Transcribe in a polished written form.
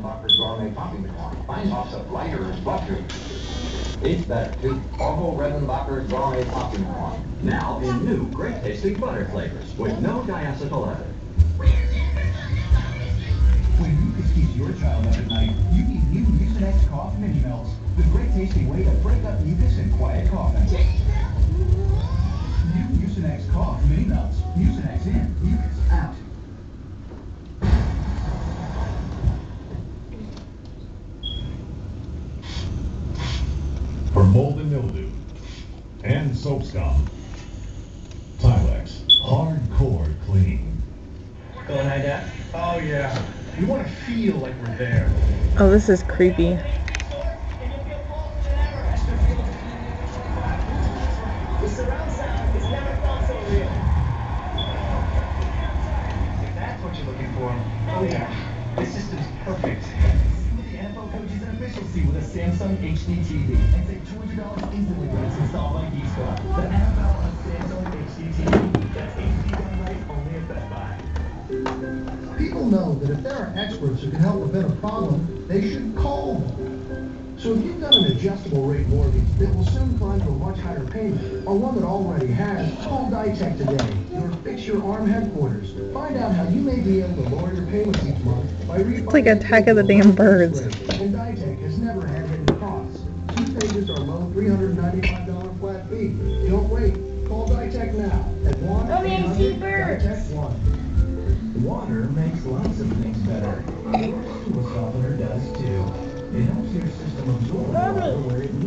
Redenbacher's Gourmet Popping Corn. Fine pops up lighter and flusher. It's better, too. Orville Redenbacher's Gourmet Popping Corn. Now in new, great-tasting butter flavors with no diacetyl ether. When mucus keeps your child up at night, you need new Mucinex Cough Mini Melts. The great-tasting way to break up mucus and quiet coughing. New Mucinex Cough Mini Melts. Mucinex in, mucus out. For mold and mildew and soap scum, Tilex Hardcore Clean. Going high def? Oh yeah. We want to feel like we're there. Oh, this is creepy. The surround sound has never felt so real. If that's what you're looking for, oh yeah, this system's perfect. See what the NFL coaches and officials see with a Samsung HD TV and save $200 instantly when it's installed by Geestar. The NFL on Samsung HD TV. That's HD done right only at Best Buy. People know that if there are experts who can help prevent a problem, they should call them. So if you've got an adjustable rate mortgage that will soon climb to a much higher payment, or one that already has, call Ditech today, your Fix Your Arm headquarters. Find out how you may be able to lower your payments each month by refinancing. It's like Attack of the Damn Birds. And Ditech has never had hidden costs. 2 pages or low $395 flat fee. Don't wait. Call Ditech now at 1-800-DITECH-1. Water makes lots of things better. Your stool softener does too. It helps your system absorb water where it needs